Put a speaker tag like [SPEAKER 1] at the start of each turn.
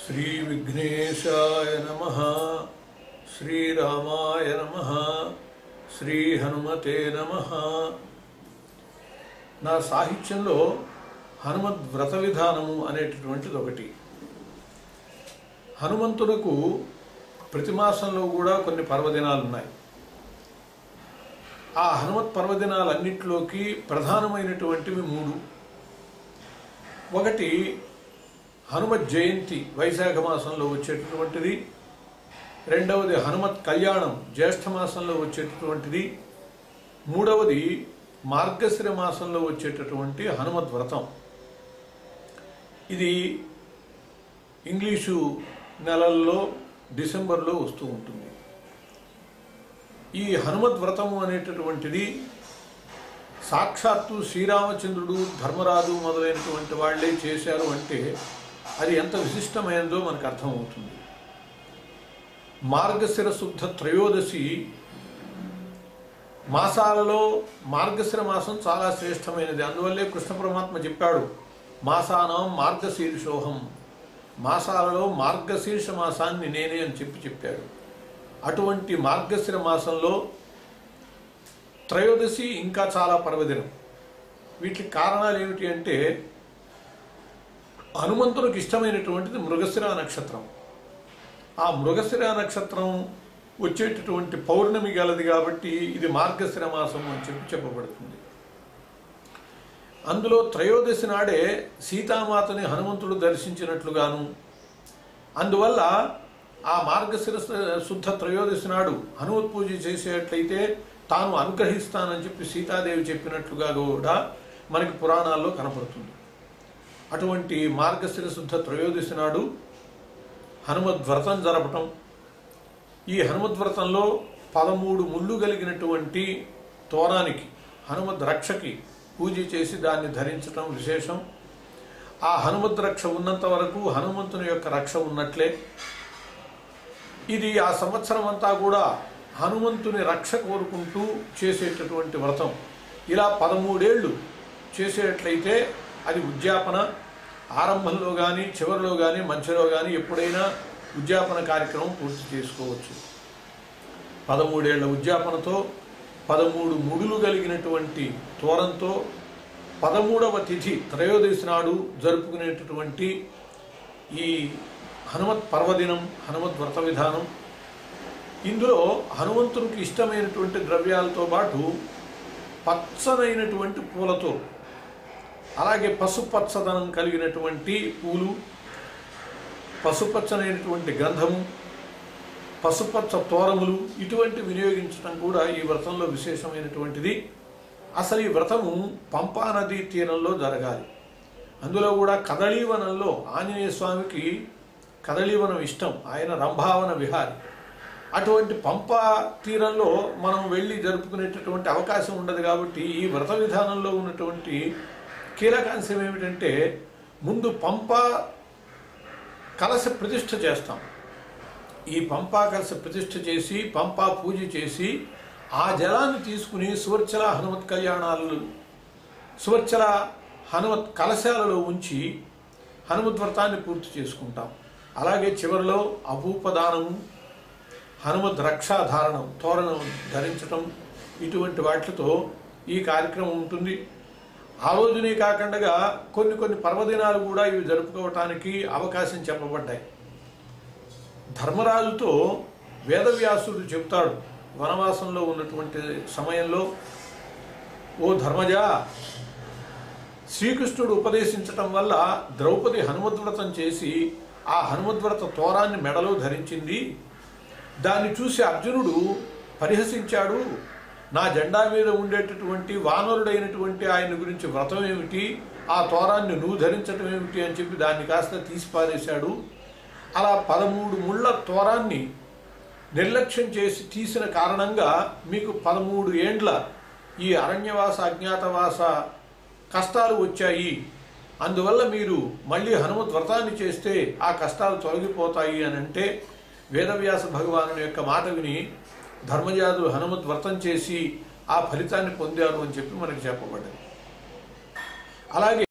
[SPEAKER 1] श्री विघ्नेशाय नमः श्रीरामाय नमः श्री हनुमते नमः। నా సాహిత్యంలో హనుమద్ వ్రత విధానము అనేటటువంటిది ఒకటి. హనుమంతునకు ప్రతి మాసంలో కూడా కొన్ని పర్వదినాలు ఉన్నాయి. ఆ హనుమత్ పర్వదినాలన్నింటిలోకి ప్రధానమైనటువంటివి మూడు. ఒకటి హనుమత్ జయంతి వైశాఖ మాసంలో వచ్చేటటువంటిది, రెండవది హనుమత్ కళ్యాణం జ్యేష్ఠ మాసంలో వచ్చేటటువంటిది, మూడవది మార్గశిర మాసంలో వచ్చేటటువంటి హనుమద్ వ్రతం. ఇది ఇంగ్లీషు నెలల్లో డిసెంబర్లో వస్తూ ఉంటుంది. ఈ హనుమద్ వ్రతము అనేటటువంటిది సాక్షాత్తు శ్రీరామచంద్రుడు, ధర్మరాజు మొదలైనటువంటి వాళ్లే చేశారు అంటే అది ఎంత విశిష్టమైనదో మనకు అర్థమవుతుంది. మార్గశిర శుద్ధ త్రయోదశి మాసాలలో మార్గశిర మాసం చాలా శ్రేష్టమైనది. అందువల్లే కృష్ణ పరమాత్మ చెప్పాడు, మాసానాం మార్గశీర్షోహం, మాసాలలో మార్గశీర్ష మాసాన్ని నేనే అని చెప్పాడు. అటువంటి మార్గశిర మాసంలో త్రయోదశి ఇంకా చాలా పర్వదినం. వీటికి కారణాలు ఏమిటి అంటే, హనుమంతునికి ఇష్టమైనటువంటిది మృగశిర నక్షత్రం. ఆ మృగశిర నక్షత్రం వచ్చేటటువంటి పౌర్ణమి గలది కాబట్టి ఇది మార్గశిర మాసం అని చెప్పబడుతుంది. అందులో త్రయోదశి నాడే సీతామాతని హనుమంతుడు దర్శించినట్లుగాను, అందువల్ల ఆ మార్గశిర శుద్ధ త్రయోదశి నాడు హనుమత్ పూజ చేసేట్లయితే తాను అనుగ్రహిస్తానని చెప్పి సీతాదేవి చెప్పినట్లుగా కూడా మనకి పురాణాల్లో కనపడుతుంది. అటువంటి మార్గశిర శుద్ధ త్రయోదశి నాడు హనుమద్ వ్రతం జరపటం. ఈ హనుమద్ వ్రతంలో 13 ముళ్ళు కలిగినటువంటి తోరానికి, హనుమద్ రక్షకి పూజ చేసి దాన్ని ధరించటం విశేషం. ఆ హనుమద్ రక్ష ఉన్నంత వరకు హనుమంతుని యొక్క రక్ష ఉన్నట్లే. ఇది ఆ సంవత్సరం అంతా కూడా హనుమంతుని రక్ష కోరుకుంటూ చేసేటటువంటి వ్రతం. ఇలా 13 ఏళ్ళు చేసేటట్లయితే అది ఉద్యాపన. ఆరంభంలో కానీ, చివరిలో కానీ, మధ్యలో కానీ ఎప్పుడైనా ఉద్యాపన కార్యక్రమం పూర్తి చేసుకోవచ్చు. 13 ఏళ్ల ఉద్యాపనతో 13 ముడులు కలిగినటువంటి తోరంతో 13వ తిథి త్రయోదశి నాడు జరుపుకునేటటువంటి ఈ హనుమత్ పర్వదినం, హనుమత్ వ్రత విధానం. ఇందులో హనుమంతునికి ఇష్టమైనటువంటి ద్రవ్యాలతో పాటు పచ్చనైనటువంటి పూలతో, అలాగే పసుపచ్చదనం కలిగినటువంటి పూలు, పసుపచ్చనైనటువంటి గంధము, పసుపచ్చ తోరములు ఇటువంటి వినియోగించడం కూడా ఈ వ్రతంలో విశేషమైనటువంటిది. అసలు ఈ వ్రతము పంపా నదీ తీరంలో జరగాలి. అందులో కూడా కదళీవనంలో, ఆంజనేయ స్వామికి కదళీవనం ఇష్టం, ఆయన రంభావన విహారి. అటువంటి పంపా తీరంలో మనం వెళ్ళి జరుపుకునేటటువంటి అవకాశం ఉండదు. కాబట్టి ఈ వ్రత విధానంలో ఉన్నటువంటి కీలకాంశం ఏమిటంటే, ముందు పంపా కలశ ప్రతిష్ఠ చేస్తాం. ఈ పంపా కలశ ప్రతిష్ఠ చేసి, పంపా పూజ చేసి, ఆ జలాన్ని తీసుకుని సువర్చల హనుమత్ కళ్యాణాలు, సువర్చల హనుమత్ కలశాలలో ఉంచి హనుమత్ వ్రతాన్ని పూర్తి చేసుకుంటాం. అలాగే చివరిలో అభూపదానము, హనుమద్ రక్షాధారణం, తోరణం ధరించటం, ఇటువంటి వాటితో ఈ కార్యక్రమం ఉంటుంది. ఆ రోజునే కాకుండా కొన్ని పర్వదినాలు కూడా ఇవి జరుపుకోవటానికి అవకాశం చెప్పబడ్డాయి. ధర్మరాజుతో వేదవ్యాసుడు చెబుతాడు, వనవాసంలో ఉన్నటువంటి సమయంలో, ఓ ధర్మజా, శ్రీకృష్ణుడు ఉపదేశించటం వల్ల ద్రౌపది హనుమద్వ్రతం చేసి ఆ హనుమద్వ్రత తోరాన్ని మెడలో ధరించింది. దాన్ని చూసి అర్జునుడు పరిహసించాడు. నా జెండా మీద ఉండేటటువంటి వానరుడైనటువంటి ఆయన గురించి వ్రతం ఏమిటి, ఆ తోరాన్ని నువ్వు ధరించడం ఏమిటి అని చెప్పి దాన్ని కాస్త తీసిపారేశాడు. అలా 13 ముళ్ళ తోరాన్ని నిర్లక్ష్యం చేసి తీసిన కారణంగా మీకు 13 ఏండ్ల ఈ అరణ్యవాస, అజ్ఞాతవాస కష్టాలు వచ్చాయి. అందువల్ల మీరు మళ్ళీ హనుమత్ వ్రతాన్ని చేస్తే ఆ కష్టాలు తొలగిపోతాయి అని అంటే, వేదవ్యాస భగవాను యొక్క మాట విని ధర్మజాతులు హనుమత్ వ్రతం చేసి ఆ ఫలితాన్ని పొందారు అని చెప్పి మనకి చెప్పబడ్డది. అలాగే